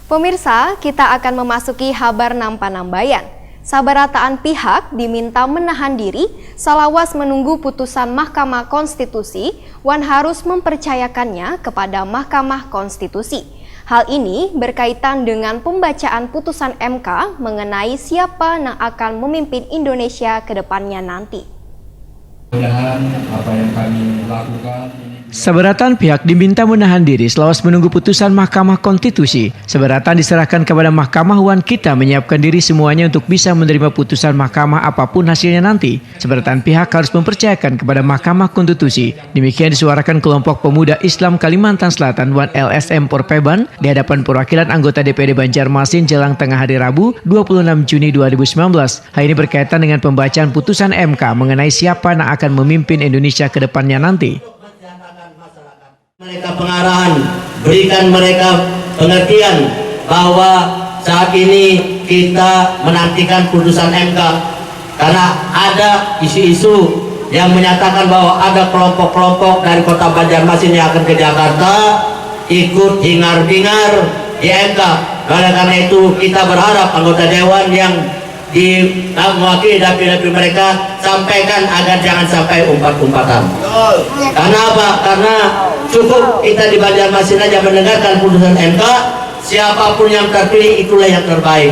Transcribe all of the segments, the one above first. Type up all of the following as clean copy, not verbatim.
Pemirsa, kita akan memasuki Habar Nampa-Nambayan. Sabarataan pihak diminta menahan diri, salawas menunggu putusan Mahkamah Konstitusi, wan harus mempercayakannya kepada Mahkamah Konstitusi. Hal ini berkaitan dengan pembacaan putusan MK mengenai siapa yang akan memimpin Indonesia ke depannya nanti. Mudah-mudahan apa yang kami lakukan. Seberatan pihak diminta menahan diri selawas menunggu putusan Mahkamah Konstitusi. Seberatan diserahkan kepada Mahkamah wan kita menyiapkan diri semuanya untuk bisa menerima putusan Mahkamah apapun hasilnya nanti. Seberatan pihak harus mempercayakan kepada Mahkamah Konstitusi. Demikian disuarakan kelompok pemuda Islam Kalimantan Selatan wan LSM Porpeban di hadapan perwakilan anggota DPD Banjarmasin jelang tengah hari Rabu 26 Juni 2019. Hal ini berkaitan dengan pembacaan putusan MK mengenai siapa yang akan memimpin Indonesia ke depannya nanti. Mereka pengarahan, berikan mereka pengertian bahwa saat ini kita menantikan putusan MK karena ada isu-isu yang menyatakan bahwa ada kelompok-kelompok dari kota Banjarmasin yang akan ke Jakarta ikut hingar-bingar di MK. Oleh karena itu kita berharap anggota dewan yang mewakili dapil-dapil mereka sampaikan agar jangan sampai umpat-umpatan. Karena apa? Karena cukup kita di Banjarmasin aja mendengarkan putusan MK, siapapun yang terpilih itulah yang terbaik.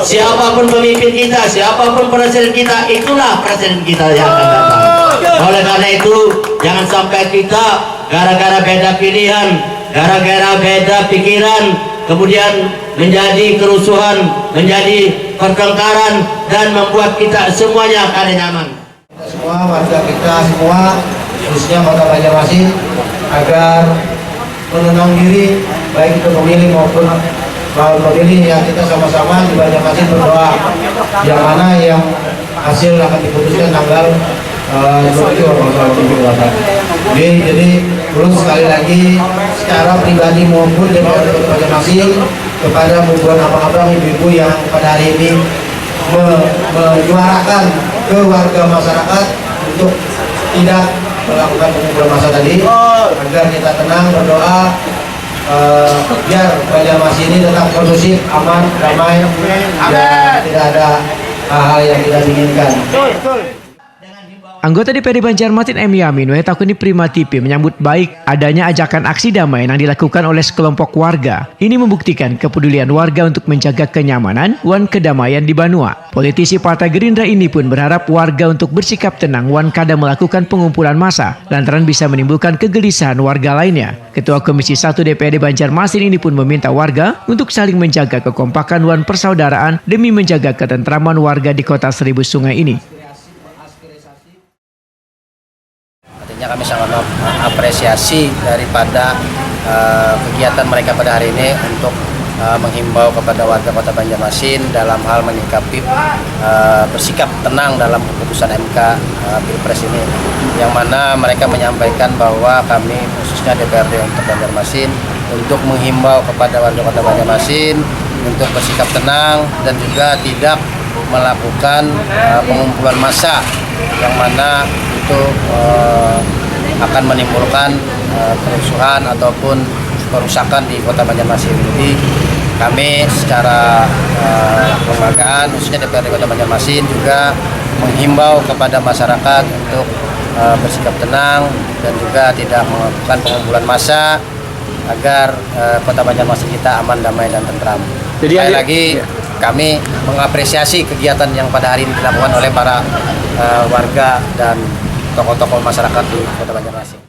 Siapapun pemimpin kita, siapapun presiden kita, itulah presiden kita yang akan datang. Oleh karena itu, jangan sampai kita gara-gara beda pilihan, gara-gara beda pikiran, kemudian menjadi kerusuhan, menjadi pertengkaran, dan membuat kita semuanya kada nyaman. Semua warga kita semua, khususnya kota Banjarmasin, agar menenang diri, baik itu pemilih maupun lawan pemilih, yang kita sama-sama di Banjarmasin berdoa yang mana yang hasil akan diputuskan tanggal 27 Oktober. Jadi belum sekali lagi secara pribadi maupun dari kota Banjarmasin kepada ribuan abang-abang ibu-ibu yang pada hari ini menyuarakan ke warga masyarakat untuk tidak melakukan pengumpulan massa tadi, agar kita tenang berdoa biar Banjarmasin ini tetap kondusif, aman, damai, dan tidak ada hal-hal yang tidak diinginkan. Anggota DPD Banjarmasin M. Yamin Wetakuni Prima TV menyambut baik adanya ajakan aksi damai yang dilakukan oleh sekelompok warga. Ini membuktikan kepedulian warga untuk menjaga kenyamanan wan kedamaian di Banua. Politisi Partai Gerindra ini pun berharap warga untuk bersikap tenang wan kada melakukan pengumpulan massa lantaran bisa menimbulkan kegelisahan warga lainnya. Ketua Komisi 1 DPD Banjarmasin ini pun meminta warga untuk saling menjaga kekompakan wan persaudaraan demi menjaga ketentraman warga di Kota Seribu Sungai ini. Kami sangat mengapresiasi daripada kegiatan mereka pada hari ini untuk menghimbau kepada warga Kota Banjarmasin dalam hal menyikapi bersikap tenang dalam keputusan MK Pilpres ini, yang mana mereka menyampaikan bahwa kami khususnya DPRD untuk Banjarmasin untuk menghimbau kepada warga Kota Banjarmasin untuk bersikap tenang dan juga tidak melakukan pengumpulan massa yang mana itu akan menimbulkan kerusuhan ataupun kerusakan di Kota Banjarmasin. Jadi kami secara kelembagaan khususnya DPRD Kota Banjarmasin juga menghimbau kepada masyarakat untuk bersikap tenang dan juga tidak melakukan pengumpulan massa agar Kota Banjarmasin kita aman, damai, dan tentram. Jadi sekali lagi kami mengapresiasi kegiatan yang pada hari ini dilakukan oleh para warga dan tokoh-tokoh masyarakat di Kota Banjarmasin.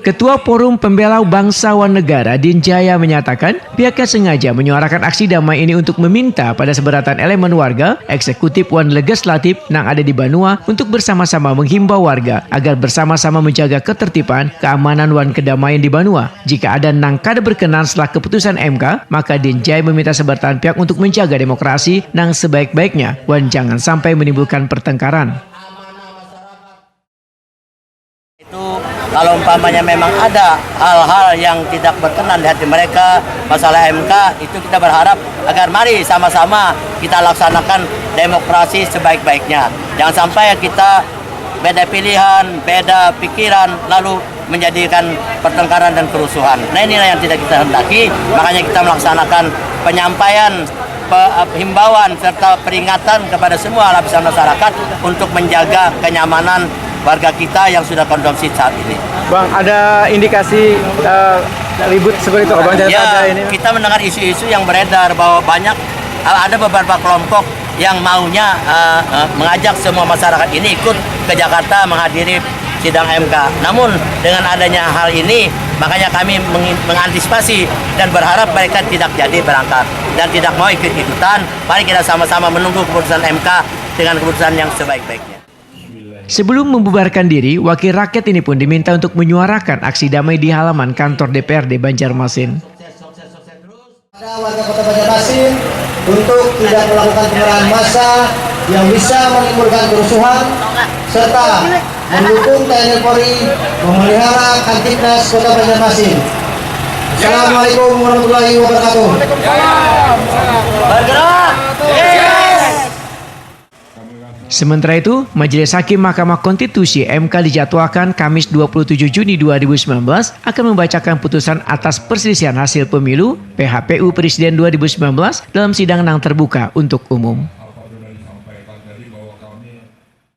Ketua Forum Pembela Bangsa wan Negara Dinjaya menyatakan pihaknya sengaja menyuarakan aksi damai ini untuk meminta pada seberatan elemen warga, eksekutif wan legislatif yang ada di Banua untuk bersama-sama menghimbau warga agar bersama-sama menjaga ketertiban, keamanan wan kedamaian di Banua. Jika ada nang kada berkenan setelah keputusan MK, maka Dinjaya meminta seberatan pihak untuk menjaga demokrasi nang sebaik-baiknya wan jangan sampai menimbulkan pertengkaran. Kalau umpamanya memang ada hal-hal yang tidak berkenan di hati mereka masalah MK, itu kita berharap agar mari sama-sama kita laksanakan demokrasi sebaik-baiknya. Jangan sampai kita beda pilihan, beda pikiran, lalu menjadikan pertengkaran dan kerusuhan. Nah, inilah yang tidak kita hendaki, makanya kita melaksanakan penyampaian himbauan serta peringatan kepada semua lapisan masyarakat untuk menjaga kenyamanan warga kita yang sudah kondusif saat ini. Bang, ada indikasi ribut seperti itu, Bang? Ya, kita mendengar isu-isu yang beredar bahwa ada beberapa kelompok yang maunya mengajak semua masyarakat ini ikut ke Jakarta menghadiri sidang MK. Namun dengan adanya hal ini, makanya kami mengantisipasi dan berharap mereka tidak jadi berangkat dan tidak mau ikut-ikutan. Mari kita sama-sama menunggu keputusan MK dengan keputusan yang sebaik-baiknya. Sebelum membubarkan diri, wakil rakyat ini pun diminta untuk menyuarakan aksi damai di halaman kantor DPRD Banjarmasin. Pada warga Kota Banjarmasin untuk tidak melakukan pengerahan massa yang bisa menimbulkan kerusuhan serta mendukung TNI Polri memelihara Kamtibnas Kota Banjarmasin. Assalamualaikum warahmatullahi wabarakatuh. Bergerak! Sementara itu, Majelis Hakim Mahkamah Konstitusi MK dijadwalkan Kamis 27 Juni 2019 akan membacakan putusan atas perselisihan hasil pemilu PHPU Presiden 2019 dalam sidang yang terbuka untuk umum.